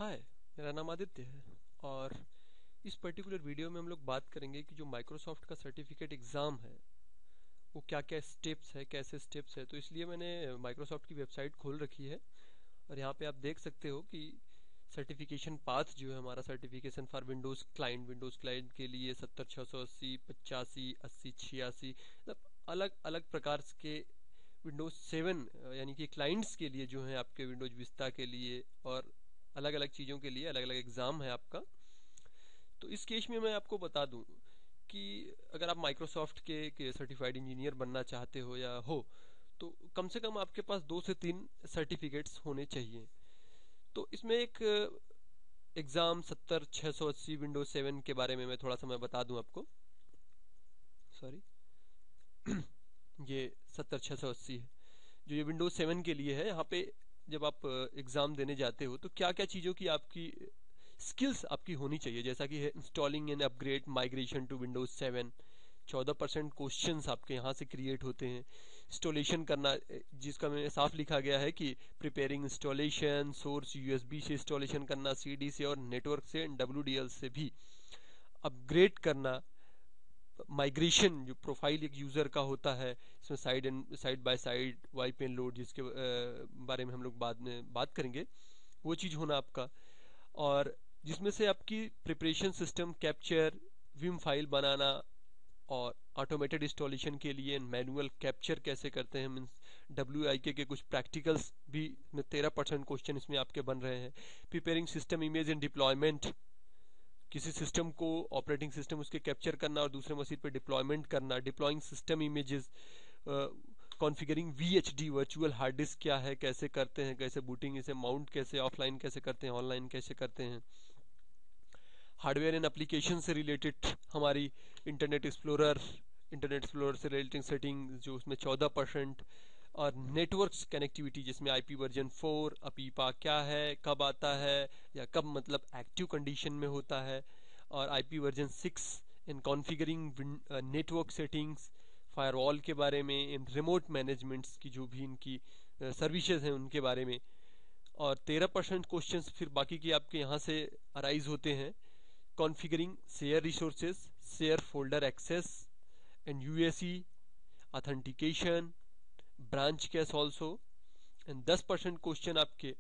हाय, मेरा नाम आदित्य है। और इस पर्टिकुलर वीडियो में हम लोग बात करेंगे कि जो माइक्रोसॉफ्ट का सर्टिफिकेट एग्ज़ाम है वो क्या क्या स्टेप्स है, कैसे स्टेप्स है। तो इसलिए मैंने माइक्रोसॉफ्ट की वेबसाइट खोल रखी है और यहाँ पे आप देख सकते हो कि सर्टिफिकेशन पाथ जो है हमारा, सर्टिफिकेशन फॉर विंडोज़ क्लाइंट के लिए 70 680 85 80 86, मतलब अलग अलग प्रकार के विंडोज 7 यानी कि क्लाइंट्स के लिए जो है, आपके विंडोज विस्ता के लिए और अलग अलग चीज़ों के लिए अलग अलग एग्ज़ाम है आपका। तो इस केस में मैं आपको बता दूं कि अगर आप माइक्रोसॉफ्ट के सर्टिफाइड इंजीनियर बनना चाहते हो या हो, तो कम से कम आपके पास 2 से 3 सर्टिफिकेट्स होने चाहिए। तो इसमें एक एग्ज़ाम 70 680 विंडोज 7 के बारे में मैं थोड़ा सा मैं बता दूं आपको। सॉरी, ये 70 680 है जो ये विंडोज 7 के लिए है। यहाँ पे जब आप एग्ज़ाम देने जाते हो तो क्या क्या चीज़ों की आपकी स्किल्स आपकी होनी चाहिए, जैसा कि है installing and upgrade migration to Windows 7। 14% questions आपके यहाँ से क्रिएट होते हैं। इंस्टॉलेशन करना, जिसका में साफ लिखा गया है कि प्रिपेयरिंग इंस्टॉलेशन, सोर्स यूएसबी से इंस्टॉलेशन करना, सीडी से और नेटवर्क से, डब्ल्यूडीएल से भी अपग्रेड करना। माइग्रेशन, जो प्रोफाइल एक यूज़र का होता है, इसमें side by side wipe and load, जिसके बारे में हम लोग बाद में बात करेंगे, वो चीज़ होना आपका। और जिसमें से आपकी प्रिपरेशन सिस्टम कैप्चर, विम फाइल बनाना, और ऑटोमेटेड इंस्टॉलेशन के लिए मैनुअल कैप्चर कैसे करते हैं, मीन्स WIK के कुछ प्रैक्टिकल्स भी में 13% क्वेश्चन इसमें आपके बन रहे हैं। Preparing system image and deployment, किसी सिस्टम को, ऑपरेटिंग सिस्टम उसके कैप्चर करना और दूसरे मशीन पे डिप्लॉयमेंट करना। Deploying system images, configuring VHD virtual hard disk क्या है, कैसे करते हैं, कैसे बूटिंग, इसे माउंट कैसे ऑफलाइन कैसे करते हैं, ऑनलाइन कैसे करते हैं। हार्डवेयर एंड एप्लीकेशन से रिलेटेड हमारी इंटरनेट एक्सप्लोरर से रिलेटेड सेटिंग जो उसमें 14%। और नेटवर्क्स कनेक्टिविटी, जिसमें IP वर्जन 4, अपीपा क्या है, कब आता है, या कब मतलब एक्टिव कंडीशन में होता है, और IP वर्जन 6 इन कॉन्फ़िगरिंग नेटवर्क सेटिंग्स, फायरवॉल के बारे में, इन रिमोट मैनेजमेंट्स की जो भी इनकी सर्विसेज हैं उनके बारे में। और 13% क्वेश्चंस फिर बाकी की आपके यहाँ से अराइज होते हैं। Configuring share resources, share folder access and UAC authentication, branch cache also. And 10% question आपके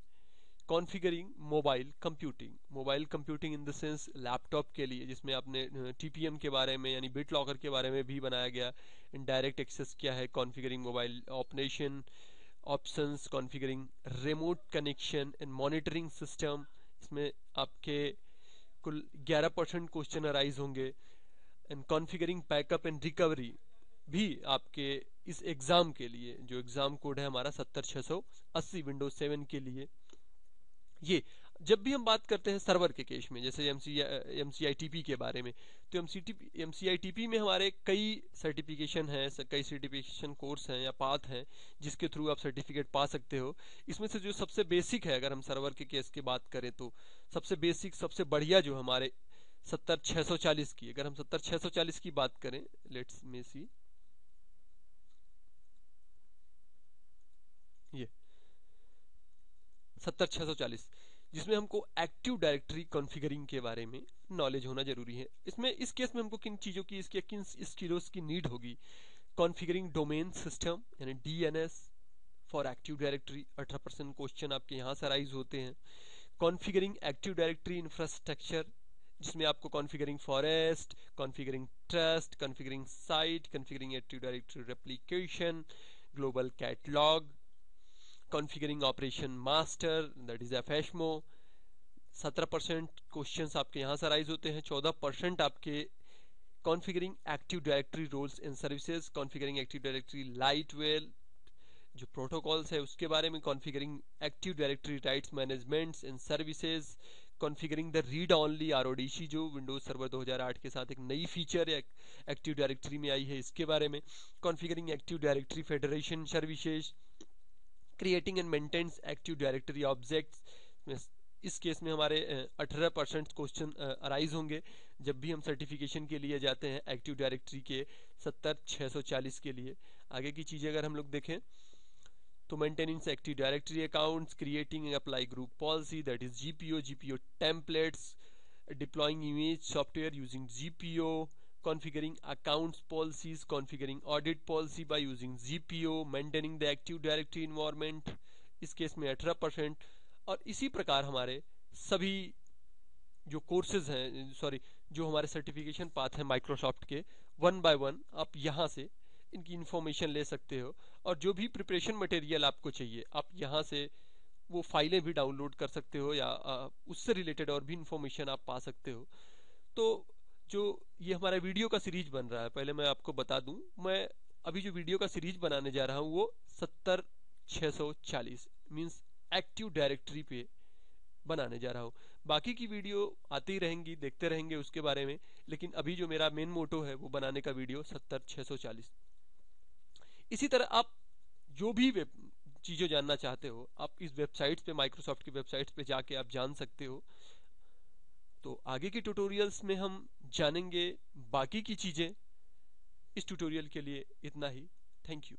configuring mobile computing in the sense laptop के लिए, जिसमें आपने TPM के बारे में यानी बिट लॉकर के बारे में भी बनाया गया। डायरेक्ट एक्सेस क्या है, configuring mobile operation options, configuring remote connection and monitoring system, इसमें आपके कुल 11% क्वेश्चन अराइज होंगे। And configuring backup and recovery भी आपके इस एग्ज़ाम के लिए, जो एग्ज़ाम कोड है हमारा 70 680 विंडोज 7 के लिए। ये जब भी हम बात करते हैं सर्वर के केस में, जैसे MCITP के बारे में, तो MCITP में हमारे कई सर्टिफिकेशन हैं, कई सर्टिफिकेशन कोर्स हैं या पाथ हैं जिसके थ्रू आप सर्टिफिकेट पा सकते हो। इसमें से जो सबसे बेसिक है, अगर हम सर्वर के केस की बात करें, तो सबसे बेसिक, सबसे बढ़िया जो हमारे 70 640 की, अगर हम 70 640 की बात करें, लेट्स में सी, ये 70 640, जिसमें हमको एक्टिव डायरेक्टरी कॉन्फ़िगरिंग के बारे में नॉलेज होना जरूरी है। इसमें इस केस में हमको किन चीज़ों की, इसके किन स्किल्स की नीड होगी। कॉन्फ़िगरिंग डोमेन सिस्टम यानी DNS for active directory, 18% question आपके यहाँ से राइज होते हैं। कॉन्फ़िगरिंग एक्टिव डायरेक्टरी इंफ्रास्ट्रक्चर, जिसमें आपको configuring forest, configuring trust, configuring site, configuring active directory replication, global catalogue, configuring operation master, that is FHMO। 17% questions आपके यहाँ से राइज होते हैं। 14% आपके configuring active directory roles and services, configuring active directory lightweight, जो protocols है उसके बारे में, configuring active directory rights managements and services, configuring the read only RODC, जो विंडोज सर्वर 2008 के साथ एक नई फीचर एक्टिव डायरेक्टरी में आई है, इसके बारे में। Configuring active directory federation services, creating and maintenance active directory objects. इस केस में हमारे 18% क्वेश्चन अराइज होंगे जब भी हम सर्टिफिकेशन के लिए जाते हैं एक्टिव डायरेक्टरी के 70 640 के लिए। आगे की चीज़ें अगर हम लोग देखें तो maintenance active directory accounts, creating and apply group policy that is GPO templates, deploying image software using GPO, configuring accounts policies, configuring audit policy by using GPO, maintaining the active directory environment, इस case में 18%। और इसी प्रकार हमारे सभी जो courses हैं, sorry, जो हमारे सर्टिफिकेशन पाथ हैं माइक्रोसॉफ्ट के, वन बाय वन आप यहाँ से इनकी इंफॉर्मेशन ले सकते हो। और जो भी प्रिपरेशन मटेरियल आपको चाहिए आप यहाँ से वो फाइलें भी डाउनलोड कर सकते हो, या उससे रिलेटेड और भी इंफॉर्मेशन आप पा सकते हो। तो जो ये हमारा वीडियो का सीरीज बन रहा है, पहले मैं आपको बता दूं, मैं अभी जो वीडियो का सीरीज बनाने जा रहा हूँ वो 70640 मींस एक्टिव डायरेक्टरी पे बनाने जा रहा हूँ। बाकी की वीडियो आती रहेंगी, देखते रहेंगे उसके बारे में, लेकिन अभी जो मेरा मेन मोटो है वो बनाने का वीडियो 70640। इसी तरह आप जो भी चीज़ें जानना चाहते हो आप इस वेबसाइट्स पे, माइक्रोसॉफ्ट की वेबसाइट्स पे जाके आप जान सकते हो। तो आगे के ट्यूटोरियल्स में हम जानेंगे बाकी की चीज़ें। इस ट्यूटोरियल के लिए इतना ही। Thank you.